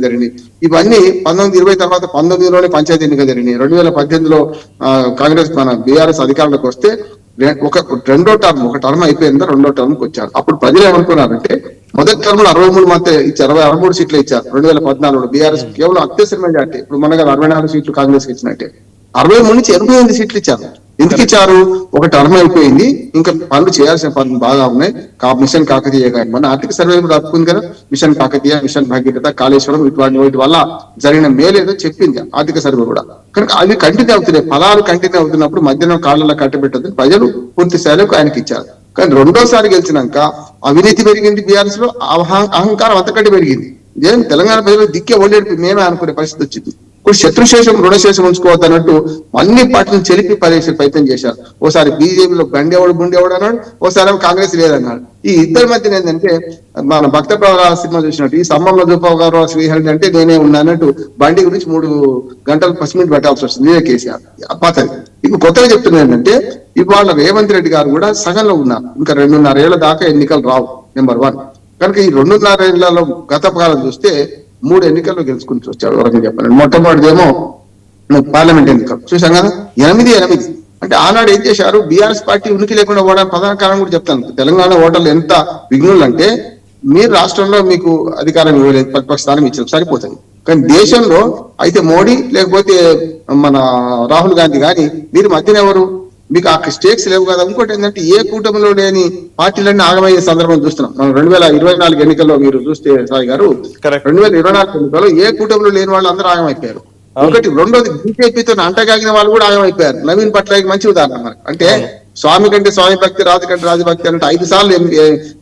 జరిగింది. ఇవన్నీ 1920 తర్వాత 19లోనే పంచాయతీ ఎన్నికలు జరిగినాయి. 2018లో కాంగ్రెస్ మన బీఆర్ఎస్ అధికారంలోకి వస్తే ఒక టర్మ్ అయిపోయిందా, రెండో టర్మ్కి వచ్చారు. అప్పుడు ప్రజలు ఏమనుకున్నారంటే మొదటి టర్మ్ లో 63 మంది ఇచ్చారు, 63 సీట్లు ఇచ్చారు. 2014లో బీఆర్ఎస్ కేవలం అత్యవసర మెజార్టీ, ఇప్పుడు మనగా 64 సీట్లు కాంగ్రెస్ ఇచ్చినట్టే 63 నుంచి 88 సీట్లు ఇచ్చారు. ఎందుకు ఇచ్చారు? ఒక టర్మ్ అయిపోయింది, ఇంకా పనులు చేయాల్సిన పనులు బాగా ఉన్నాయి. మిషన్ కాకతీయ కానీ మన ఆర్థిక సర్వే కూడా తప్పుకుంది కదా, మిషన్ కాకతీయ, మిషన్ భాగీరథ, కాళేశ్వరం వాటి వల్ల జరిగిన మేలేదో చెప్పింది ఆర్థిక సర్వే కూడా. కనుక అవి కంటిన్యూ అవుతున్నాయి, ఫలాలు కంటిన్యూ అవుతున్నప్పుడు మధ్యాహ్నం కాళ్ళలో కట్టబెట్టదు ప్రజలు పూర్తి స్థాయిలో ఆయనకి ఇచ్చారు. కానీ రెండోసారి గెలిచినాక అవినీతి పెరిగింది, బీఆర్ఎస్ లో అహంకారం అంతకంటే పెరిగింది. తెలంగాణ ప్రజలు దిక్కే ఒళ్ళేడిపి మేమే అనుకునే పరిస్థితి వచ్చింది. ఇప్పుడు శత్రుశేషం రుణశేషం ఉంచుకోవద్దు అన్నట్టు అన్ని పార్టీలను చెలిపి పడేసే ప్రయత్నం చేశారు. ఓసారి బీజేపీలో బండేవాడు బుండేవాడు అన్నాడు, ఓసారి కాంగ్రెస్ లేదన్నాడు. ఈ ఇద్దరి మధ్యన ఏంటంటే మన భక్త ప్రవర సినిమా చూసినట్టు ఈ సమ్మంలో చూపగారు శ్రీహరి అంటే నేనే ఉన్నానట్టు బండి గురించి 3 గంటలు పసిమింటి పెట్టాల్సి వస్తుంది. ఇదే కేసీఆర్ పతది. ఇప్పుడు కొత్తగా చెప్తున్నా ఏంటంటే ఇవాళ రేవంత్ రెడ్డి గారు కూడా సగంలో ఉన్నారు. ఇంకా 2.5 ఏళ్ల దాకా ఎన్నికలు రావు, నెంబర్ 1. కనుక ఈ 2.5 ఏళ్లలో గత కాలం చూస్తే 3 ఎన్నికల్లో గెలుచుకుంటూ వచ్చాడు. వరకు చెప్పాను. మొట్టమొదటిదేమో పార్లమెంట్ ఎన్నికలు చూసాం కదా, 8 అంటే ఆనాడు ఏం చేశారు, బీఆర్ఎస్ పార్టీ ఉనికి లేకుండా పోవడానికి ప్రధాన కారణం కూడా చెప్తాను. తెలంగాణ ఓటర్లు ఎంత విఘ్నులు అంటే మీరు రాష్ట్రంలో మీకు అధికారం ఇవ్వలేదు, ప్రతిపక్ష స్థానం ఇచ్చారు సరిపోతుంది. కానీ దేశంలో అయితే మోడీ లేకపోతే మన రాహుల్ గాంధీ కానీ మీరు మధ్యన ఎవరు, మీకు ఆ స్టేక్స్ లేవు కదా. ఇంకోటి ఏంటంటే ఏ కూటమిలో లేని పార్టీలన్నీ ఆగమయ్యే సందర్భం చూస్తున్నాం. మనం 2024 ఎన్నికల్లో మీరు చూస్తే సాయి గారు 2024 ఎన్నికల్లో ఏ కూటమిలో లేని వాళ్ళు అందరూ ఆగమైపోయారు. ఒకటి. రెండోది బీజేపీతో అంటగాగిన వాళ్ళు కూడా ఆగమైపోయారు. నవీన్ పట్నాయక్ మంచి ఉదాహరణ మనకు. అంటే స్వామి కంటే స్వామి భక్తి, రాజు కంటే రాజభక్తి అంటే 5 సార్లు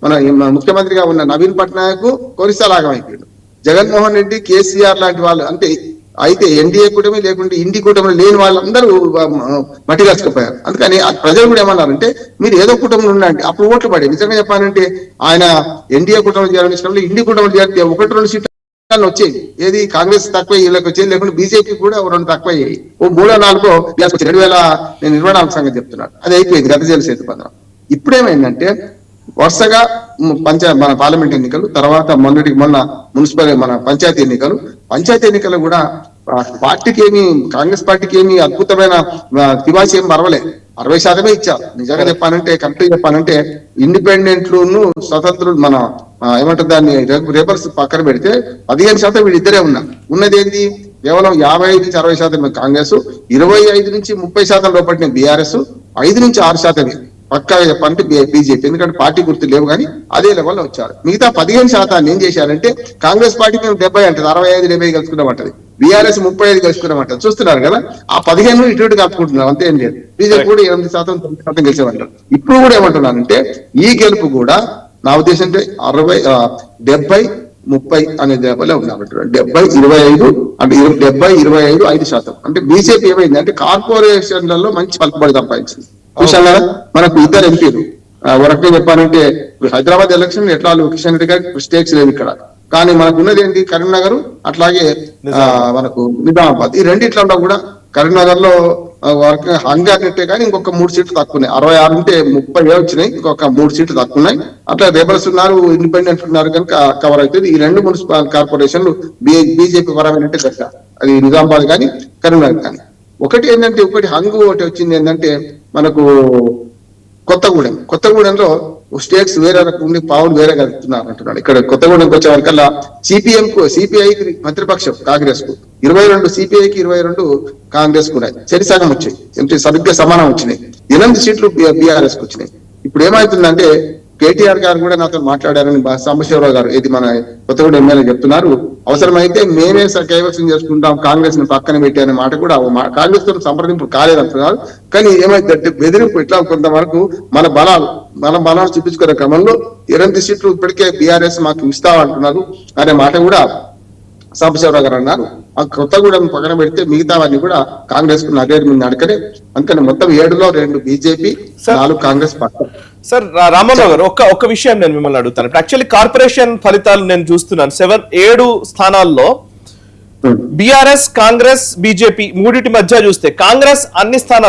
మన ముఖ్యమంత్రిగా ఉన్న నవీన్ పట్నాయక్ కొన్నిసార్లు ఆగమైపోయాడు. జగన్మోహన్ రెడ్డి, కేసీఆర్ లాంటి వాళ్ళు అంటే అయితే ఎన్డీఏ కూటమి లేకుంటే ఇండి కూటమిలో లేని వాళ్ళందరూ మట్టి కలుసుకుపోయారు. అందుకని ప్రజలు కూడా ఏమన్నారంటే మీరు ఏదో కూటమిలో ఉండండి, అప్పుడు ఓట్లు పడే. నిజంగా చెప్పాలంటే ఆయన ఎన్డీఏ కూటమిలో చేయాలని ఇండి కూటమిలో చేరితే 1-2 సీట్లు వచ్చేది. ఏది కాంగ్రెస్ తక్కువ వీళ్ళకి వచ్చేది, లేకుంటే బీజేపీ కూడా 2 తక్కువ అయ్యాయి. 3-4 2024 సంగతి చెప్తున్నాడు. అది అయిపోయింది గత జల సేతు పథకం. ఇప్పుడేమైందంటే వరుసగా మన పార్లమెంట్ ఎన్నికలు, తర్వాత మొన్న మున్సిపల్ మన పంచాయతీ ఎన్నికలు కూడా పార్టీకి ఏమి, కాంగ్రెస్ పార్టీకి ఏమి అద్భుతమైన తివాచి ఏం పర్వాలేదు. 60% ఇచ్చారు. నిజంగా చెప్పానంటే, కరెక్ట్గా చెప్పానంటే ఇండిపెండెంట్లును స్వతంత్రులు మన ఏమంటారు దాన్ని రేపర్స్ పక్కన పెడితే 15% వీళ్ళిద్దరే ఉన్నారు. ఉన్నది ఏంటి, కేవలం 55 నుంచి 60% కాంగ్రెస్, 25 నుంచి 30% లోపట్టిన బీఆర్ఎస్, 5 నుంచి 6% పక్కా చెప్పాలంటే బీజేపీ. ఎందుకంటే పార్టీ గుర్తు లేవు కానీ అదే లెవెల్లో వచ్చారు. మిగతా 15% ఏం చేశారంటే కాంగ్రెస్ పార్టీ మేము 70 అంటది, 65-70 కలుసుకున్నామంటది, బీఆర్ఎస్ 35 కలుసుకున్నామంటది. చూస్తున్నారు కదా, ఆ 15 ఇటు కలుపుకుంటున్నారు, అంతే ఏం లేదు. బీజేపీ కూడా 8%, 9% గెలిచేమంటారు. ఇప్పుడు కూడా ఏమంటున్నానంటే ఈ గెలుపు కూడా నా ఉద్దేశం అంటే 70-30 అనే లెవెల్లో ఉన్నామంటారు. 70-25 అంటే 70-25 5%. అంటే బీజేపీ ఏమైంది అంటే కార్పొరేషన్లలో మంచి పలుకుబడి సంపాదించింది. చూసాం కదా, మనకు 2 ఎంపీలు. ఒకటే చెప్పాలంటే హైదరాబాద్ ఎలక్షన్ ఎట్లా కిషన్ రెడ్డి గారికి స్టేక్స్ లేవు ఇక్కడ, కానీ మనకు ఉన్నది ఏంటి కరీంనగర్, అట్లాగే మనకు నిజామాబాద్. ఈ రెండిట్లలో కూడా కరీంనగర్ లో హంగారెట్టే కానీ ఇంకొక 3 సీట్లు తక్కువన్నాయి. 66 ఉంటే 30 వచ్చినాయి, ఇంకొక 3 సీట్లు తక్కువన్నాయి. అట్లా రేబల్స్ ఉన్నారు, ఇండిపెండెంట్ ఉన్నారు, కనుక కవర్ అవుతుంది. ఈ 2 మున్సిపల్ కార్పొరేషన్లు బీజేపీ పరమైనట్టే కట్ట, అది నిజామాబాద్ కానీ కరీంనగర్ కానీ. ఒకటి ఏంటంటే హంగు ఒకటి వచ్చింది ఏంటంటే మనకు కొత్తగూడెంలో స్టేట్స్ వేరే ఉండి పావులు వేరే కలుపుతున్నారు అంటున్నాడు. ఇక్కడ కొత్తగూడెంకి వచ్చే వరకల్లా సిపిఐకి మంత్రిపక్షం కాంగ్రెస్ కు 22, సిపిఐకి 22, కాంగ్రెస్ కూడా సరిసగం వచ్చాయి, సరిగ్గా సమానం వచ్చినాయి. 8 సీట్లు బీఆర్ఎస్ కు వచ్చినాయి. ఇప్పుడు ఏమవుతుందంటే కేటీఆర్ గారు కూడా నాతో మాట్లాడారని సాంబశివరావు గారు, ఇది మన కొత్తగూడెం ఎమ్మెల్యే చెప్తున్నారు. అవసరమైతే మేమే కైవసం చేసుకుంటాం, కాంగ్రెస్ ని పక్కన పెట్టి అనే మాట కూడా కాంగ్రెస్ తో సంప్రదింపు కాలేదంటున్నారు. కానీ ఏమైందంటే బెదిరింపు ఇట్లా కొంతవరకు మన బలాలు చూపించుకునే క్రమంలో 8 సీట్లు ఇప్పటికే బీఆర్ఎస్ మాకు ఇస్తామంటున్నారు అనే మాట కూడా సాంబశివరావు గారు అన్నారు. ఆ కొత్తగూడెం పక్కన పెడితే మిగతావన్నీ కూడా కాంగ్రెస్ కు నడకనే. అందుకని మొత్తం 7లో 2 బీజేపీ, 4 కాంగ్రెస్ పక్క. సార్ రామారావు గారు, ఒక్క విషయం నేను మిమ్మల్ని అడుగుతాను. యాక్చువల్లీ కార్పొరేషన్ ఫలితాలు నేను చూస్తున్నాను. 7 స్థానాల్లో బీఆర్ఎస్, కాంగ్రెస్, బీజేపీ మూడింటి మధ్య చూస్తే కాంగ్రెస్ అన్ని స్థానాల్లో